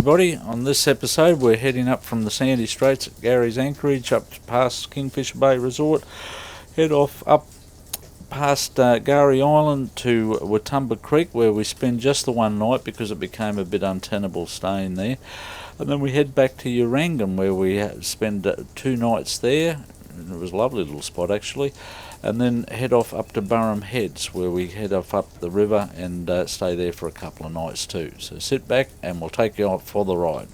Everybody, on this episode we're heading up from the Sandy Straits at Gary's Anchorage up past Kingfisher Bay Resort, head off up past Gary Island to Watumba Creek, where we spend just the one night because it became a bit untenable staying there, and then we head back to Urangam where we spend 2 nights there, and it was a lovely little spot actually, and then head off up to Burrum Heads where we head off up the river and stay there for a couple of nights too. So sit back and we'll take you off for the ride.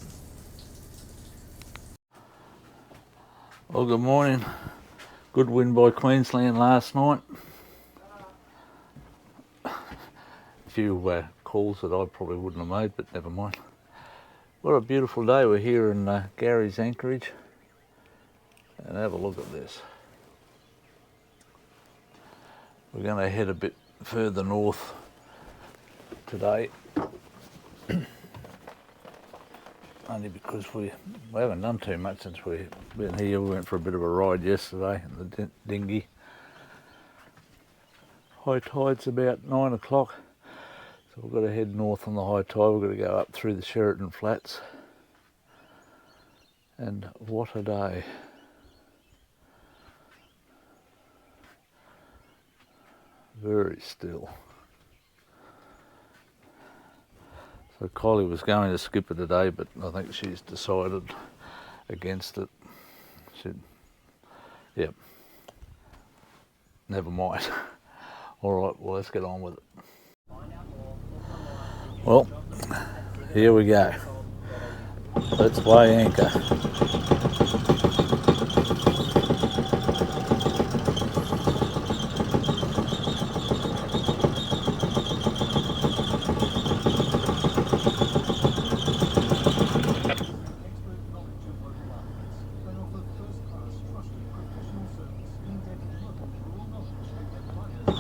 Well, good morning. Good win by Queensland last night. A few calls that I probably wouldn't have made, but never mind. What a beautiful day. We're here in Gary's Anchorage, and have a look at this. We're going to head a bit further north today, only because we haven't done too much since we've been here. We went for a bit of a ride yesterday in the dinghy. High tide's about 9 o'clock, so we've got to head north on the high tide. We've got to go up through the Sheraton Flats, and what a day. Very still. So Kylie was going to skip it today, but I think she's decided against it. Yep. Never mind. All right, well, let's get on with it. Well, here we go. Let's weigh anchor.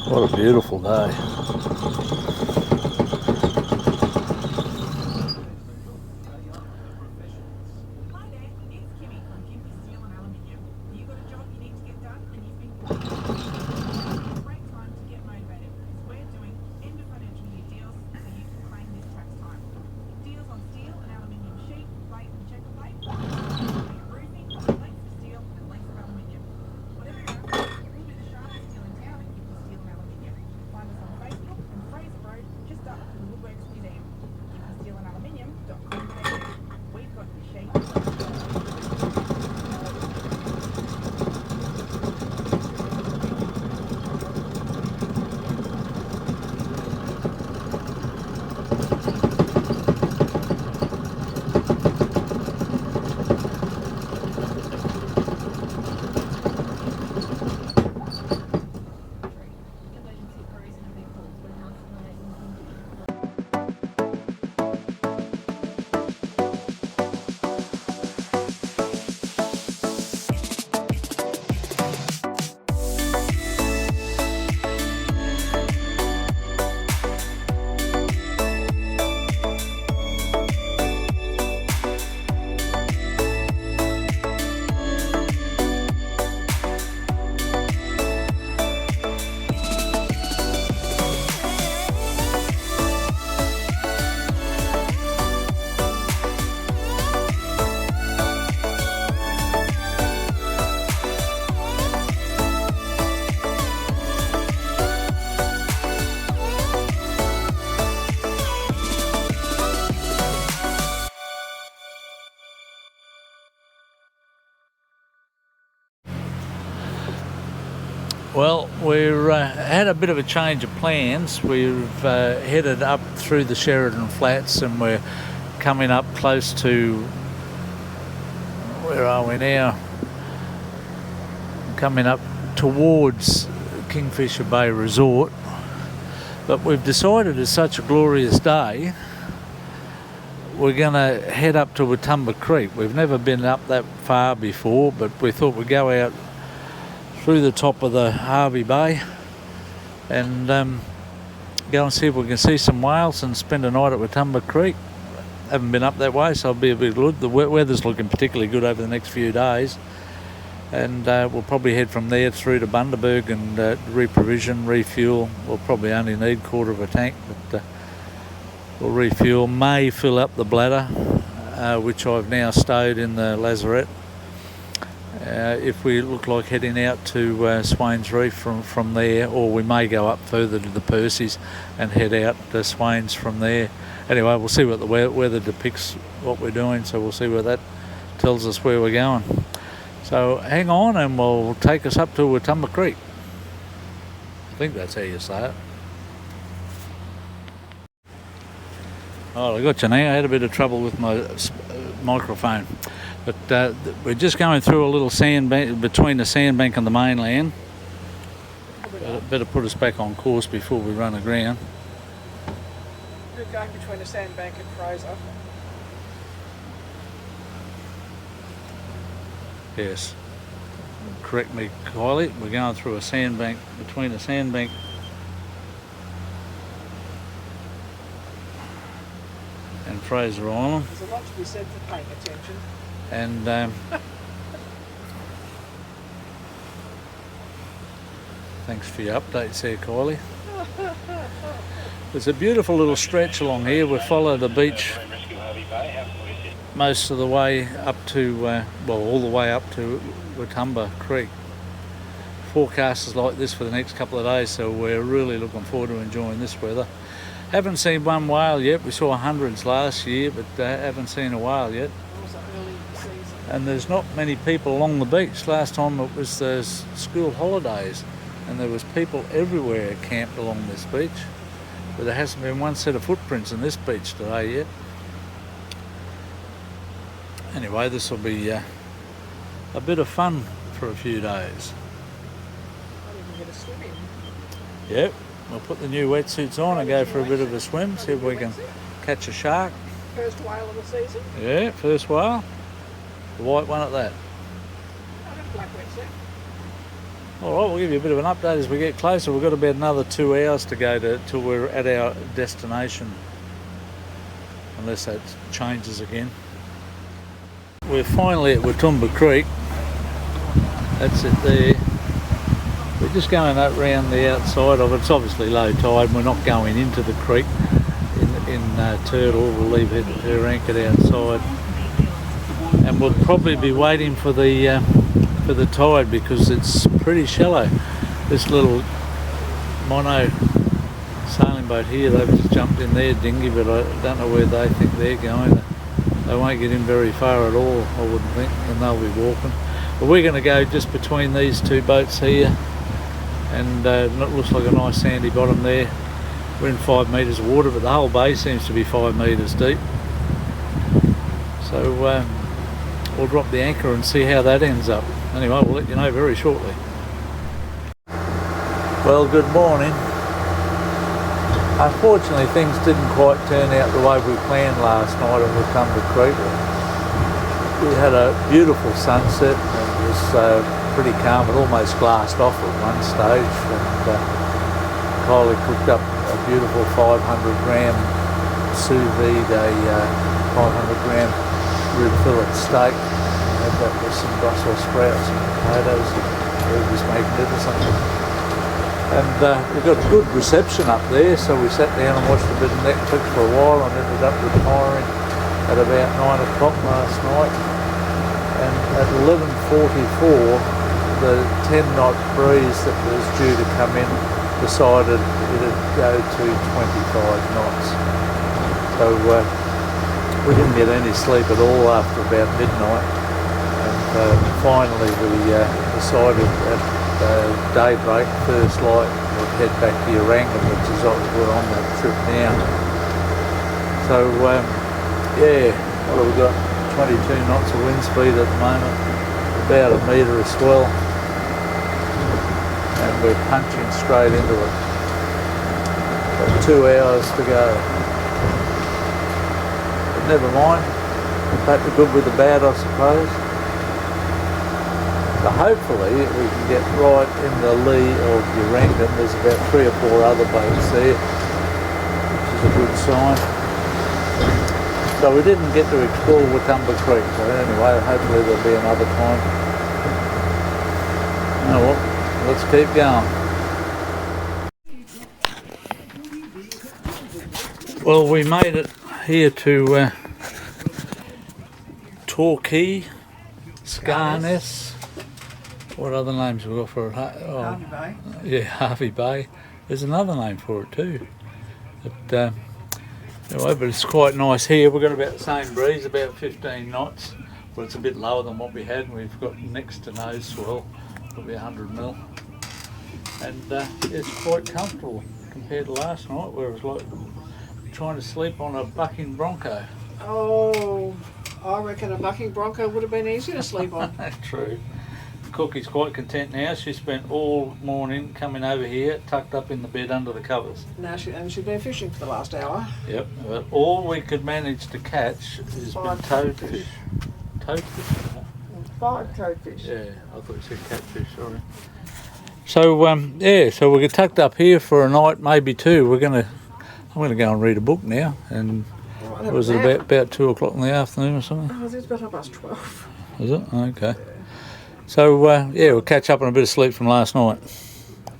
What a beautiful day. Well, we've had a bit of a change of plans. We've headed up through the Sheraton Flats and we're coming up close to, where are we now? Coming up towards Kingfisher Bay Resort. But we've decided it's such a glorious day, we're going to head up to Watumba Creek. We've never been up that far before, but we thought we'd go out through the top of the Harvey Bay and go and see if we can see some whales and spend a night at Watumba Creek. Haven't been up that way, so it'll be a bit good. The weather's looking particularly good over the next few days, and we'll probably head from there through to Bundaberg and reprovision, refuel. We'll probably only need 1/4 of a tank, but we'll refuel, may fill up the bladder, which I've now stowed in the lazarette. If we look like heading out to Swains Reef from there, or we may go up further to the Percy's and head out to Swains from there. Anyway, we'll see what the weather depicts what we're doing, so we'll see where that tells us where we're going. So hang on and we'll take us up to Watumba Creek. I think that's how you say it. Oh, I got you now. I had a bit of trouble with my microphone. But we're just going through a little sandbank, between the sandbank and the mainland. Better put us back on course before we run aground. We're going between the sandbank and Fraser. Yes. Correct me, Kylie. We're going through a sandbank, between a sandbank and Fraser Island. There's a lot to be said for paying attention. And thanks for your updates there, Kylie. There's a beautiful little stretch along here. We follow the beach most of the way up to, well, all the way up to Watumba Creek. Forecast is like this for the next couple of days, so we're really looking forward to enjoying this weather. Haven't seen one whale yet. We saw hundreds last year, but haven't seen a whale yet. And there's not many people along the beach. Last time it was the school holidays, and there was people everywhere camped along this beach. But there hasn't been one set of footprints in this beach today yet. Anyway, this will be a bit of fun for a few days. Yep, we'll put the new wetsuits on and go for a bit of a swim, see if we can catch a shark. First whale of the season? Yeah, first whale. The white one at that. Black wetsuit. Alright, we'll give you a bit of an update as we get closer. We've got about another 2 hours to go till we're at our destination. Unless that changes again. We're finally at Watumba Creek. That's it there. We're just going up round the outside of it. It's obviously low tide. We're not going into the creek in Turtle. We'll leave her anchored outside. And we'll probably be waiting for the tide because it's pretty shallow. This little mono sailing boat here, they've just jumped in their dinghy, but I don't know where they think they're going. They won't get in very far at all, I wouldn't think, and they'll be walking. But we're going to go just between these two boats here, and it looks like a nice sandy bottom there. We're in 5 metres of water, but the whole bay seems to be 5 metres deep. So we'll drop the anchor and see how that ends up. Anyway, we'll let you know very shortly. Well, good morning. Unfortunately, things didn't quite turn out the way we planned last night at Watumba Creek. We had a beautiful sunset and it was pretty calm. It almost glassed off at one stage, and Kylie cooked up a beautiful 500 gram sous vide, a 500 gram rib fillet steak. We had that with some Brussels sprouts and potatoes, and it was magnificent. And we got a good reception up there, so we sat down and watched a bit of Netflix for a while and ended up retiring at about 9 o'clock last night. And at 11:44, the 10-knot breeze that was due to come in decided it'd go to 25 knots. So we didn't get any sleep at all after about midnight. And finally we decided at daybreak, first light, we'll head back to Urangam, which is we're on that trip now. So yeah, what have we got? 22 knots of wind speed at the moment, about 1 metre of swell, and we're punching straight into it. Got 2 hours to go. But never mind, take the good with the bad, I suppose. So hopefully we can get right in the lee of Urangam. There's about 3 or 4 other boats there, which is a good sign. So we didn't get to explore Watumba Creek, so anyway, hopefully there'll be another time. Oh well, let's keep going. Well, we made it here to Torquay, Scarness. What other names we got for it? Harvey Bay. Yeah, Harvey Bay. There's another name for it too. But anyway, but it's quite nice here. We've got about the same breeze, about 15 knots, but it's a bit lower than what we had. And we've got next to no swell, probably 100 mil, and it's quite comfortable compared to last night, where it was like trying to sleep on a bucking bronco. Oh, I reckon a bucking bronco would have been easier to sleep on. True. Cookie's quite content now. She spent all morning coming over here, tucked up in the bed under the covers. Now she's been fishing for the last hour. Yep. But all we could manage to catch has been toadfish. Toadfish. 5 toadfish. Yeah, I thought you said catfish. Sorry. So yeah, so we're tucked up here for a night, maybe two. I'm gonna go and read a book now. And was it about 2 o'clock in the afternoon or something? Oh, it's about 12:30. Is it? Okay. So, yeah, we'll catch up on a bit of sleep from last night.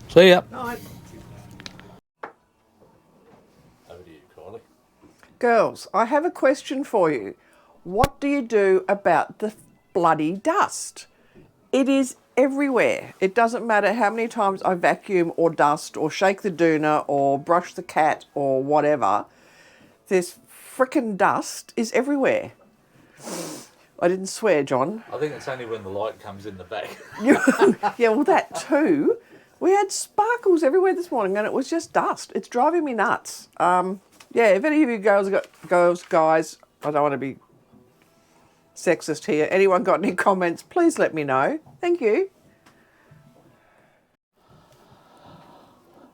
See ya. Night. Over to you, Kylie. Girls, I have a question for you. What do you do about the bloody dust? It is everywhere. It doesn't matter how many times I vacuum or dust or shake the doona or brush the cat or whatever. This frickin' dust is everywhere. I didn't swear, John. I think it's only when the light comes in the back. Yeah, well, that too. We had sparkles everywhere this morning and it was just dust. It's driving me nuts. Yeah, if any of you guys, I don't want to be sexist here. Anyone got any comments, please let me know. Thank you.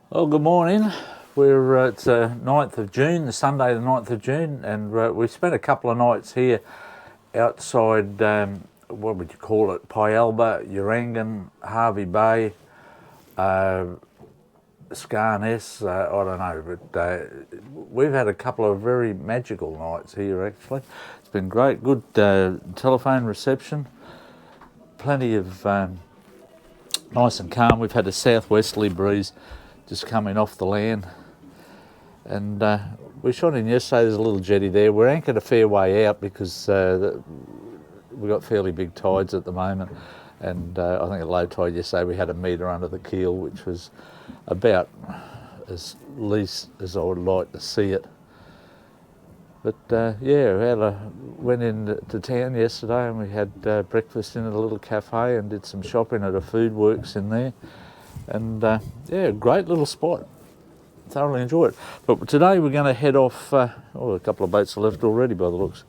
Well, good morning. It's 9th of June, the Sunday the 9th of June, and we spent a couple of nights here outside, what would you call it, Pyalba, Urangan, Harvey Bay, Scarness, I don't know, but we've had a couple of very magical nights here actually. It's been great, good telephone reception, plenty of nice and calm. We've had a southwesterly breeze just coming off the land, and we shot in yesterday. There's a little jetty there. We're anchored a fair way out because we've got fairly big tides at the moment, and I think at low tide yesterday we had a metre under the keel, which was about as least as I would like to see it. But yeah, went into town yesterday and we had breakfast in a little cafe and did some shopping at a food works in there, and yeah, great little spot. Thoroughly enjoy it. But today we're going to head off, a couple of boats are left already by the looks,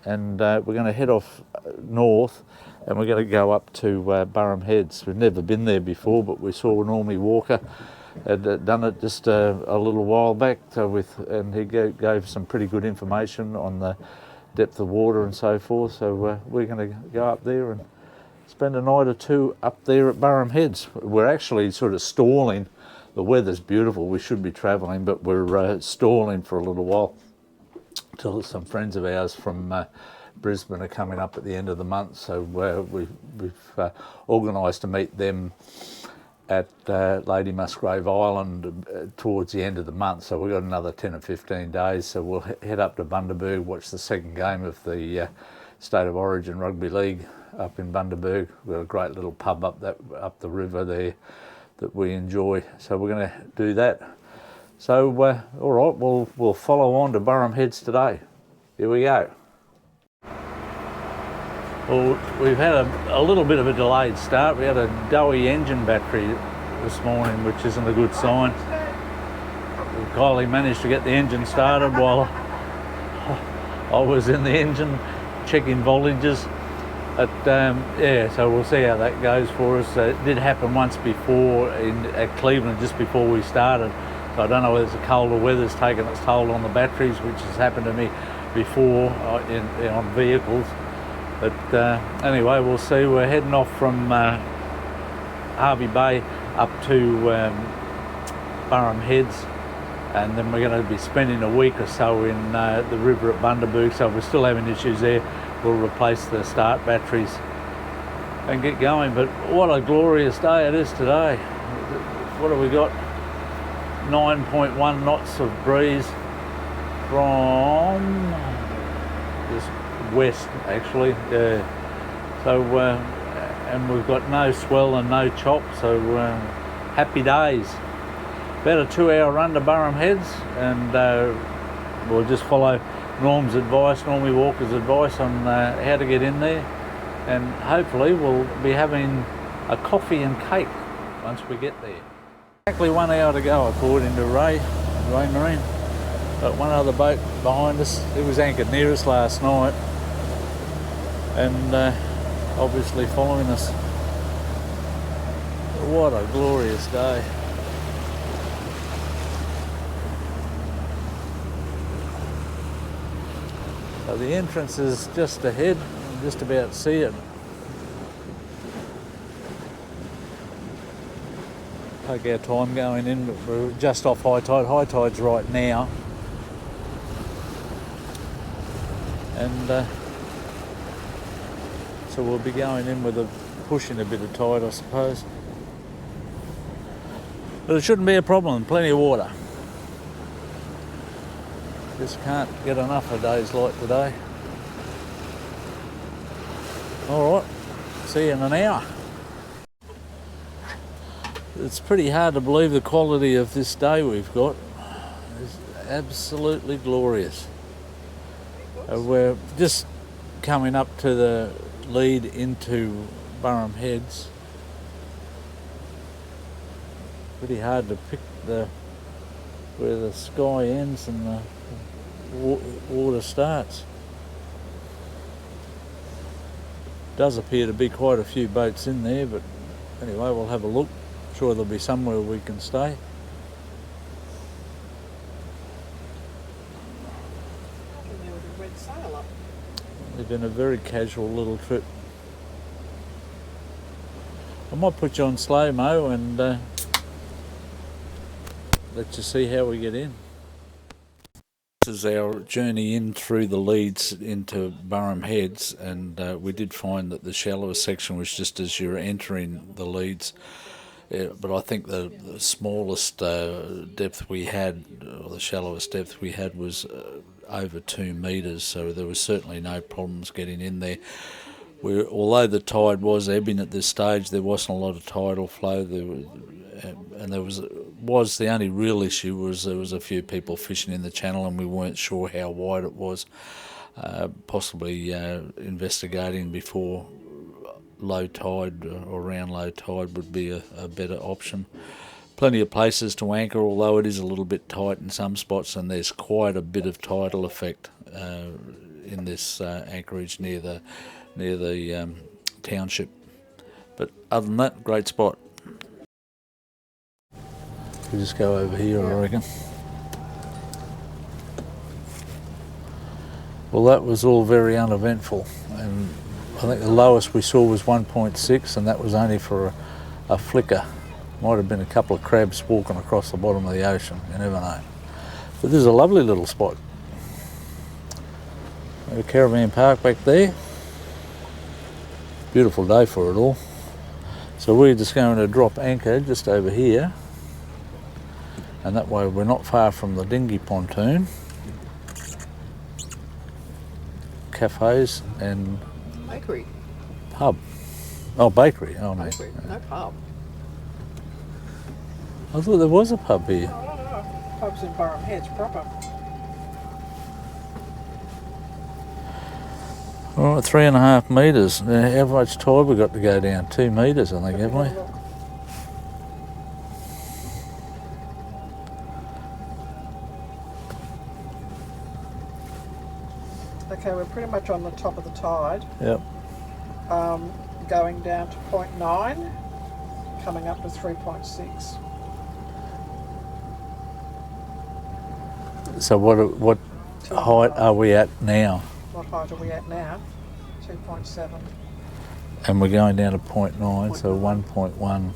and we're going to head off north and we're going to go up to Burrum Heads. We've never been there before, but we saw Normie Walker had done it just a little while back and he gave some pretty good information on the depth of water and so forth. So we're going to go up there and spend a night or two up there at Burrum Heads. We're actually sort of stalling. The weather's beautiful, we should be travelling, but we're stalling for a little while till some friends of ours from Brisbane are coming up at the end of the month, so we've organised to meet them at Lady Musgrave Island towards the end of the month, so we've got another 10 or 15 days, so we'll head up to Bundaberg, watch the second game of the State of Origin Rugby League up in Bundaberg. We've got a great little pub up the river there that we enjoy, so we're going to do that. So all right, we'll follow on to Burrum Heads today. Here we go. Well, we've had a little bit of a delayed start. We had a doughy engine battery this morning, which isn't a good sign. Kylie managed to get the engine started while I was in the engine checking voltages. But yeah, so we'll see how that goes for us. It did happen once before at Cleveland, just before we started. So I don't know whether the colder weather's taken its toll on the batteries, which has happened to me before on vehicles. But anyway, we'll see. We're heading off from Harvey Bay up to Burrum Heads, and then we're going to be spending a week or so in the river at Bundaberg. So if we're still having issues there, we'll replace the start batteries and get going. But what a glorious day it is today. What have we got? 9.1 knots of breeze from this west actually. So and we've got no swell and no chop, so happy days. About a 2-hour run to Burrum Heads, and we'll just follow Norm's advice, Normie Walker's advice on how to get in there, and hopefully we'll be having a coffee and cake once we get there. Exactly 1 hour to go according to Ray Marine. But one other boat behind us, it was anchored near us last night, and obviously following us. What a glorious day. So the entrance is just ahead, you can just about see it. Take our time going in, but we're just off high tide. High tide's right now. And so we'll be going in with pushing a bit of tide, I suppose. But it shouldn't be a problem, plenty of water. Just can't get enough of days like today. All right, see you in an hour. It's pretty hard to believe the quality of this day we've got. It's absolutely glorious. We're just coming up to the lead into Burrum Heads. Pretty hard to pick where the sky ends and the water starts. Does appear to be quite a few boats in there, but anyway, we'll have a look. Sure there'll be somewhere we can stay. It's been a very casual little trip. I might put you on slow-mo and let you see how we get in. This is our journey in through the leads into Burrum Heads, and we did find that the shallowest section was just as you're entering the leads. But I think the smallest depth we had, or the shallowest depth we had, was over 2 metres, so there was certainly no problems getting in there. Although the tide was ebbing at this stage, there wasn't a lot of tidal flow. There was the only real issue was there was a few people fishing in the channel, and we weren't sure how wide it was. Possibly investigating before low tide or around low tide would be a better option. Plenty of places to anchor, although it is a little bit tight in some spots, and there's quite a bit of tidal effect in this anchorage near the township. But other than that, great spot. We'll just go over here, I reckon. Well, that was all very uneventful, and I think the lowest we saw was 1.6, and that was only for a flicker. Might have been a couple of crabs walking across the bottom of the ocean, you never know. But this is a lovely little spot. A caravan park back there. Beautiful day for it all. So we're just going to drop anchor just over here, and that way we're not far from the dinghy pontoon, cafes and Bakery. Pub. Oh, bakery. Oh, mate. Bakery, no pub. I thought there was a pub here. Oh, no. Pub's in Burrum Heads proper. All right, 3.5 metres. Now, how much tide we got to go down? 2 metres, I think, haven't we? Okay, we're pretty much on the top of the tide. Yep. Going down to 0.9, coming up to 3.6. So what height are we at now? What height are we at now? 2.7. And we're going down to 0.9, so 1.1,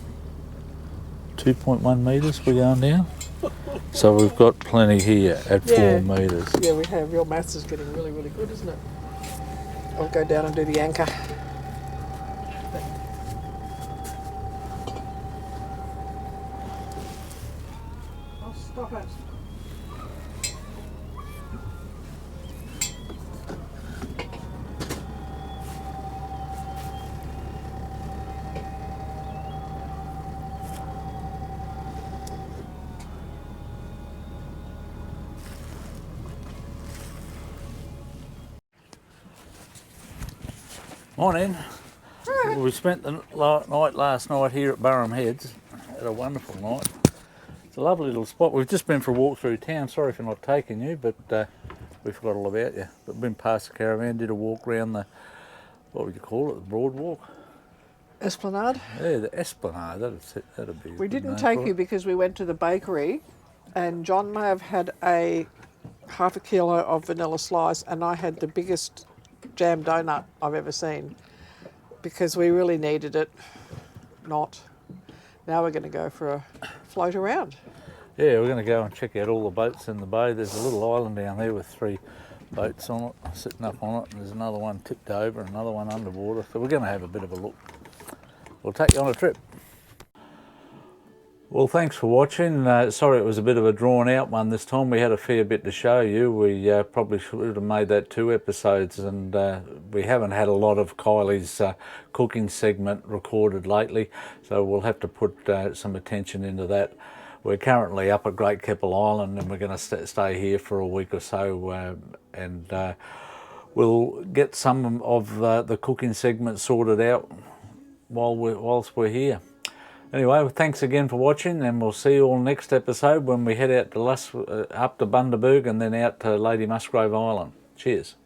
2.1 metres we're going down. So we've got plenty here at 4 metres. Yeah, we have. Your maths is getting really, really good, isn't it? I'll go down and do the anchor. I'll stop it. Morning. We spent the night last night here at Burrum Heads. Had a wonderful night. It's a lovely little spot. We've just been for a walk through town. Sorry for not taking you, but we forgot all about you. But we've been past the caravan, did a walk around the, what would you call it, the broad walk? Esplanade? Yeah, the Esplanade. That'd be. We didn't take you because we went to the bakery, and John may have had a half a kilo of vanilla slice, and I had the biggest jam donut I've ever seen because we really needed it. Not. Now we're going to go for a float around. Yeah, we're going to go and check out all the boats in the bay. There's a little island down there with 3 boats on it, sitting up on it, and there's another one tipped over, another one underwater. So we're going to have a bit of a look. We'll take you on a trip. Well, thanks for watching. Sorry it was a bit of a drawn out one this time. We had a fair bit to show you. We probably should have made that 2 episodes, and we haven't had a lot of Kylie's cooking segment recorded lately, so we'll have to put some attention into that. We're currently up at Great Keppel Island, and we're going to stay here for a week or so, and we'll get some of the cooking segment sorted out whilst we're here. Anyway, thanks again for watching, and we'll see you all next episode when we head out to up to Bundaberg and then out to Lady Musgrave Island. Cheers.